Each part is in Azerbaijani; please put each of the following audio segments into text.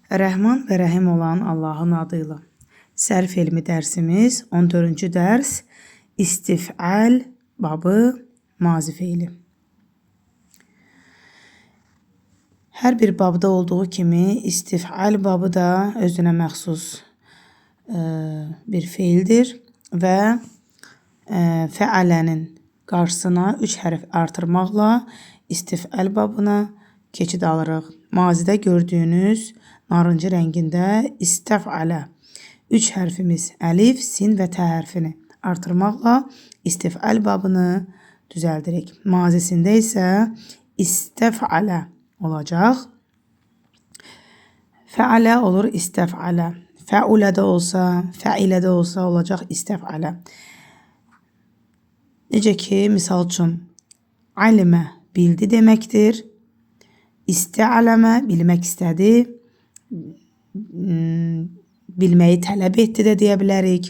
Rəhman və Rəhim olan Allahın adıyla. Sərf elmi dərsimiz 14-cü dərs istif'al babı mazi feili. Hər bir babda olduğu kimi istif'al babı da özünə məxsus bir feildir və fəalənin qarşısına 3 hərf artırmaqla istif'al babına keçid alırıq. Mazidə gördüyünüz narıncı rəngində istəf'alə 3 hərfimiz əlif, sin və tə hərfini artırmaqla istif'al babını düzəldirik. Mazisində isə istəf'alə olacaq. Fəalə olur istəf'alə. Fəulə də olsa, fəilə də olsa olacaq istəf'alə. Necə ki, misal üçün alimə bildi deməkdir. İstəaləmə bilmək istədi. Bilməyi tələb etdi də deyə bilərik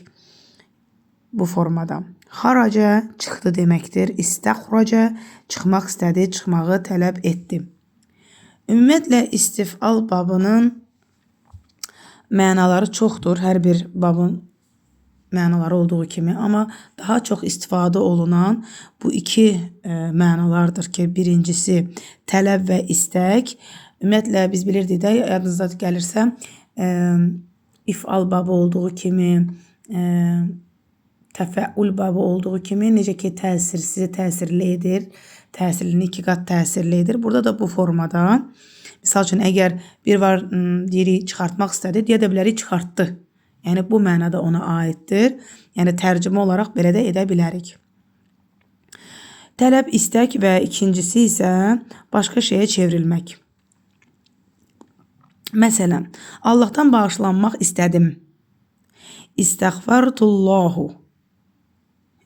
bu formada. Xaraca çıxdı deməkdir. İstəxraca çıxmaq istədi, çıxmağı tələb etdi. Ümumiyyətlə istif'al babının mənaları çoxdur. Hər bir babın mənaları olduğu kimi, amma daha çox istifadə olunan bu iki mənalardır ki, birincisi tələb və istək. Ümumiyyətlə biz bilirdik də, yadınızda gəlirsə, if'al babı olduğu kimi, təfəul babı olduğu kimi, necə ki təsir sizi təsirli edir, təsirini 2 qat təsirli edir. Burada da bu formada, misal üçün əgər bir var deyiri çıxartmaq istədi, deyə də bilərik çıxartdı. Yəni bu mənada ona aiddir. Yəni tərcümə olaraq belə də edə bilərik. Tələb, istək və ikincisi isə başqa şeyə çevrilmək. Məsələn, Allahdan bağışlanmaq istədim. İstəğfərtullahu.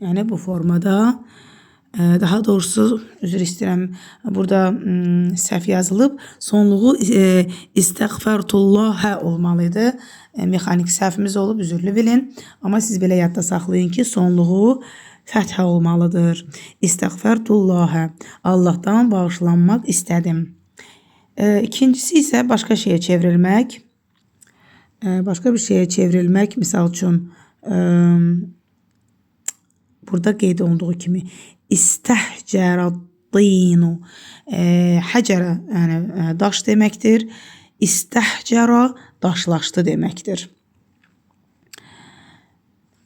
Yəni bu formada, daha doğrusu üzr istəyirəm, burada səhv yazılıb, sonluğu istəğfərtullahə olmalıydı. Mexanik səhvimiz olub, üzürlü bilin. Amma siz belə yadda saxlayın ki, sonluğu fəthə olmalıdır. İstəğfərtullahə. Allahdan bağışlanmaq istədim. İkincisi isə başqa şeyə çevrilmək. Başqa bir şeyə çevrilmək, misal üçün, burada qeyd olunduğu kimi İstəhcərəddinu. Həcərə, yəni daş deməkdir. İstəhcərə daşlaşdı deməkdir.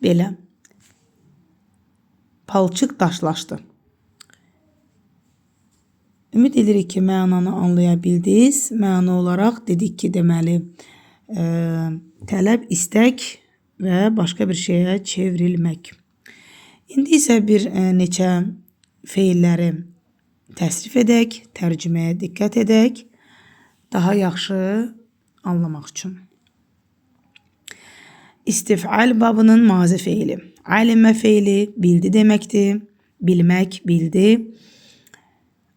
Belə. Palçıq daşlaşdı. Ümid edirik ki, mənanı anlaya bildiniz. Məna olaraq dedik ki, deməli, tələb, istək və başqa bir şeyə çevrilmək. İndi isə bir neçə feilləri təsrif edək, tərcüməyə diqqət edək, daha yaxşı anlamaq üçün. İstif'al babının mazi feili. Alimə feili bildi deməkdir. Bilmək, bildi.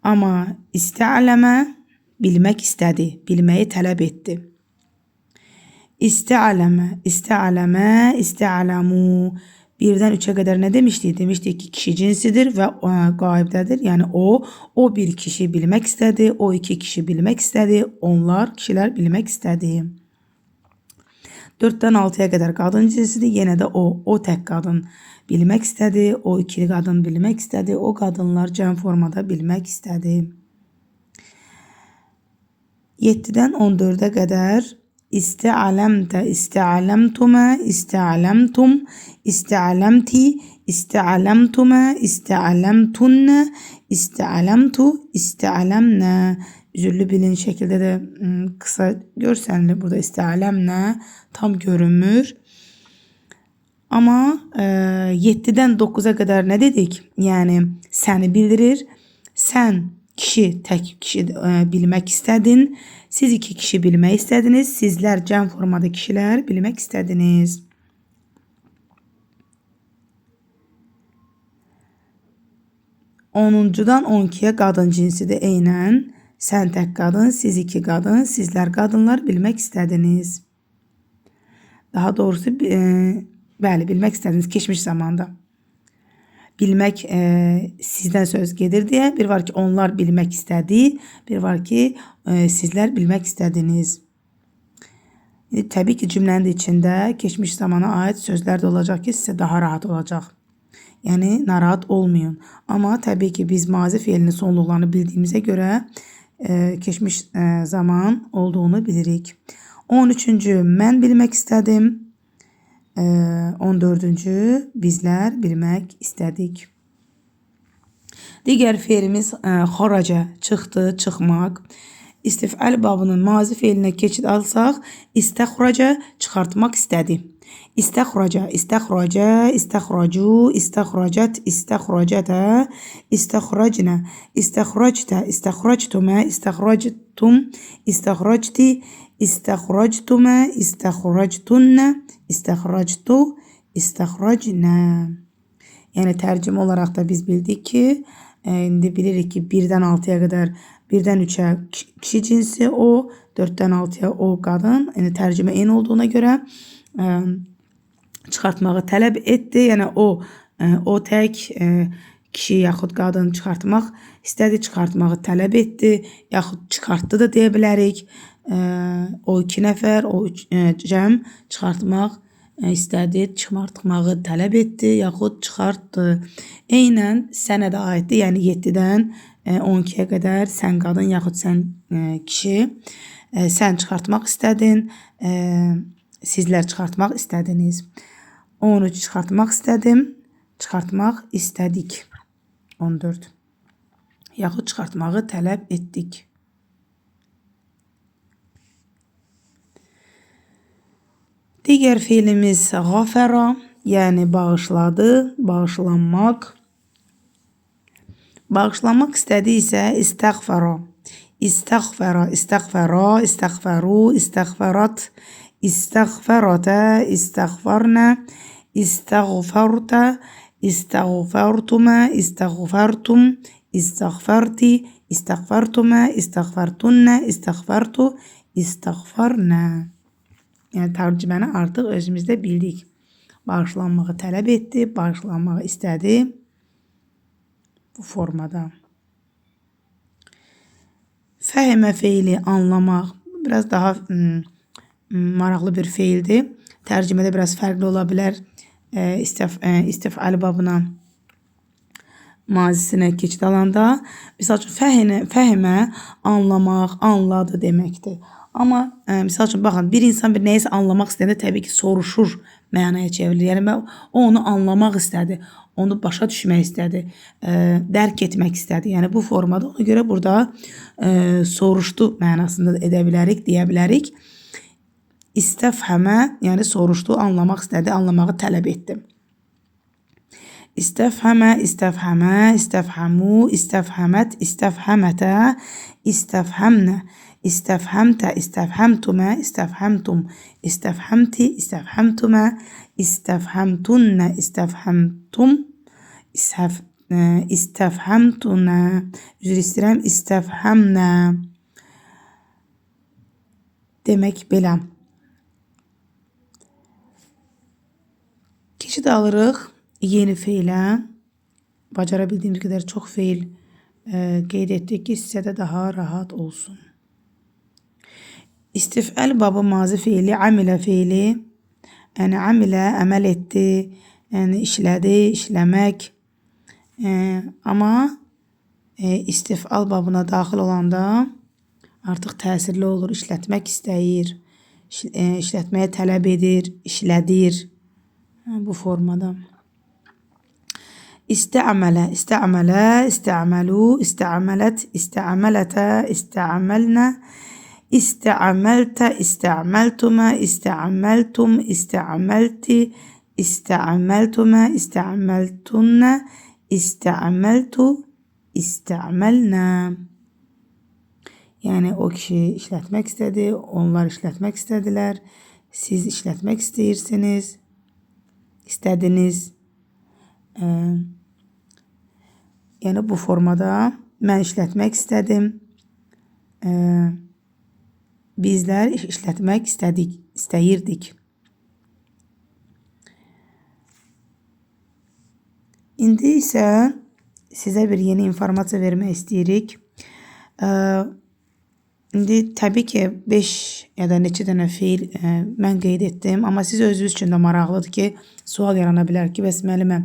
Amma istəaləmə bilmək istədi, bilməyi tələb etdi. İstəaləmə, istəaləmə, istəaləmu. Birdən 3'e qədər nə demişdik? Demişdik ki, kişi cinsidir və qaibdədir. Yəni o bir kişi bilmək istədi, o 2 kişi bilmək istədi, onlar kişilər bilmək istədi. 4'dən 6'ya qədər qadın cinsidir. Yenə də o tək qadın bilmək istədi, o 2 qadın bilmək istədi, o qadınlar cəm formada bilmək istədi. 7'dən 14'ə qədər İstəaləmtə, istəaləmtumə, istəaləmtum, istəaləmti, istəaləmtumə, istəaləmtunnə, istəaləmtu, istəaləmnə. Üzürlü bilin şəkildə də qısa görsənli burada istəaləmnə tam görünmür. Amma 7'dən 9'a qədər nə dedik? Yəni səni bildirir. Sən kişi, tək kişi bilmək istədin. Siz 2 kişi bilmək istədiniz. Sizlər cəm formada kişilər bilmək istədiniz. Onuncudan 12'ye qadın cinsidir eynən. Sən tək qadın, siz 2 qadın, sizlər qadınlar bilmək istədiniz. Daha doğrusu, bəli, bilmək istədiniz keçmiş zamanda. Bilmək sizdən söz gedir deyə. Bir var ki, onlar bilmək istədi. Bir var ki, sizlər bilmək istədiniz. Təbii ki, cümlənin də içində keçmiş zamana aid sözlər də olacaq ki, sizə daha rahat olacaq. Yəni narahat olmayın. Amma təbii ki, biz mazi feilinin sonluqlarını bildiyimizə görə keçmiş zaman olduğunu bilirik. 13-cü mən bilmək istədim. 14-cü bizlər bilmək istədik. Digər feilimiz xaraca, çıxdı, çıxmaq. İstifal babının mazi feilinə keçid alsaq, istəxraca çıxartmaq istədi. İstəxraca, istəxraca, istəxracu, istəxracət, istəxracətə, istəxracnə, istəxractə, istəxractumə, istəxractum, istəxracti, istəxractumə, istəxractunnə, istəxractu, istəxracnə. Yəni tərcümə olaraq da biz bildik ki, indi bilirik ki 1-dən 6-ya qədər 1-dən 3-ə kişi cinsi o, 4-dən 6-ya o qadın. Yəni tərcümə eyni olduğuna görə çıxartmağı tələb etdi. Yəni o tək kişi yaxud qadın çıxartmaq istədi, çıxartmağı tələb etdi, yaxud çıxartdı da deyə bilərik. O 2 nəfər, o cəm çıxartmaq istədi, çıxartmağı tələb etdi, yaxud çıxartdı. Eynən sənə də aiddir, yəni 7-dən 12-yə qədər sən qadın, yaxud sən kişi, sən çıxartmaq istədin, sizlər çıxartmaq istədiniz. 13 çıxartmaq istədim, çıxartmaq istədik. 14. Yaxud çıxartmağı tələb etdik. Digər feilimizğafəra, yəni bağışladı, bağışlanmaq. Bağışlanmaq istədi isə istəğfəra. İstəğfəra, istəğfəra, istəğfəru, istəğfərat, istəğfərətə, istəğfərnə, istəğfərtə, istəğfərtumə, istəğfərtum, istəğfərti, istəğfərtumə, istəğfərtunnə, istəğfərtu, istəğfərnə. Yəni tərcüməni artıq özümüzdə bildik. Bağışlanmağı tələb etdi, bağışlanmağı istədi. Bu formada. Fəhimə feili anlamaq biraz daha maraqlı bir feildir. Tərcümədə biraz fərqli ola bilər. İstifal babına mazisinə keçid alanda. Misal üçün fəhimə anlamaq, anladı deməkdir. Amma misal üçün baxın, bir insan bir nəyisə anlamaq istəyəndə təbii ki soruşur mənaya çevrilir. Yəni o onu anlamaq istədi, onu başa düşmək istədi, dərk etmək istədi. Yəni bu formada, ona görə burada soruşdu mənasında edə bilərik, deyə bilərik. İstəfhəmə, yəni soruşdu, anlamaq istədi, anlamağı tələb etdi. İstəfhəmə, istəfhəmə, istəfhəmu, istəfhəmət, istəfhəmətə, istəfhəmnə, istəfhəmtə, istəfhəmtumə, istəfhəmtum, istəfhəmti, istəfhəmtumə, istəfhəmtunnə, istəfhəmtum, istəfhəmtunə, üzr istəyirəm, istəfhəmnə. Demək belə. Keçid alırıq yeni feilə. Bacara bildiyimiz qədər çox feil qeyd etdik ki, sizə də daha rahat olsun. İstifal babı mazi feili, amilə feili. Yəni amilə əməl etdi, yəni işlədi, işləmək. Amma istifal babına daxil olanda artıq təsirli olur, işlətmək istəyir, işlətməyə tələb edir, işlədir. Bu formada. İstəmələ, istəmələ, istəməlu, istəmələt, istəmələtə, istəməlnə, istəməltə, istəməltumə, istəməltum, istəməlti, istəməltumə, istəməltunnə, istəməltu, istəməlnə. Yəni o kişi işlətmək istədi, onlar işlətmək istədilər, siz işlətmək istəyirsiniz, istədiniz. Yəni bu formada mən işlətmək istədim, bizlər işlətmək istəyirdik. İndi isə sizə bir yeni informasiya vermək istəyirik. İndi təbii ki 5 ya da neçə dənə feil mən qeyd etdim, amma siz özünüz üçün də maraqlıdır ki, sual yarana bilər ki, bəs müəllimə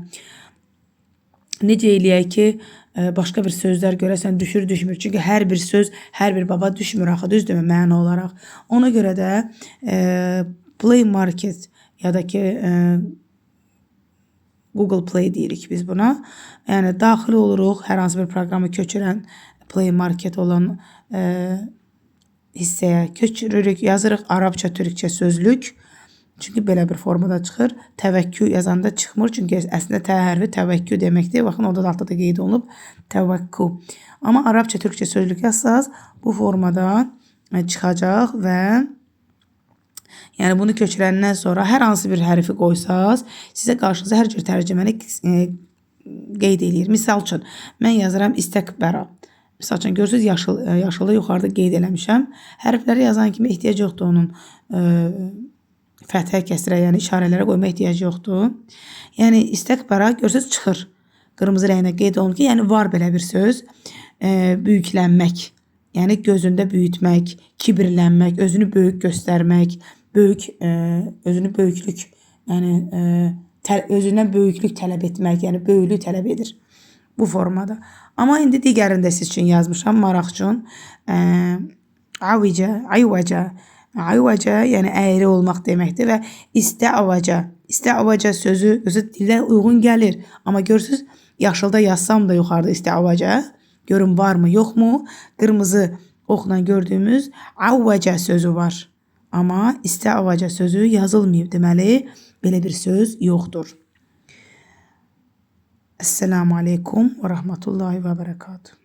necə eləyək ki, başqa bir sözlər görəsən düşür, düşmür. Çünki hər bir söz, hər bir baba düşmür axı, düzdürmü məna olaraq. Ona görə də Play Market ya da ki Google Play deyirik biz buna. Yəni daxil oluruq hər hansı bir proqramı köçürən Play Market olan hissəyə köçürürük, yazırıq Arabça, Türkçə sözlük. Çünki belə bir formada çıxır. Təvəkkü yazanda çıxmır. Çünki əslində T hərfi təvəkkü deməkdir. Baxın, orada da altda da qeyd olunub təvəkkü. Amma Arabça, Türkçə sözlük yazsaz bu formada çıxacaq və yəni bunu köçürəndən sonra hər hansı bir hərfi qoysaz, sizə qarşınıza hər cür tərcüməni qeyd eləyir. Misal üçün, mən yazıram istəkbəra. Misal üçün, görürsünüz, yaşılı yuxarıda qeyd eləmişəm. Hərfləri yazan kimi ehtiyac yoxdur onun fəthə, kəsrə, yəni işarələrə qoyma ehtiyac yoxdur. Yəni istəkbəra görürsünüz çıxır. Qırmızı rənglə qeyd olunur ki, yəni var belə bir söz. Böyüklənmək, yəni gözündə böyütmək, kibirlənmək, özünü böyük göstərmək, özünü böyüklük, yəni özündən böyüklük tələb etmək, yəni böyüklük tələb edir bu formada. Amma indi digərində siz üçün yazmışam, maraq üçün. Ayvaca, yəni əyri olmaq deməkdir və istəavaca sözü dilə uyğun gəlir. Amma görürsünüz, yaşılda yazsam da yuxarıda istəavaca, görün varmı, yoxmu? Qırmızı oxla gördüyümüz avvaca sözü var. Amma istəavaca sözü yazılmayıb, deməli, belə bir söz yoxdur. Esselamu aleykum və rəhmətullahi və bərəkatuhu.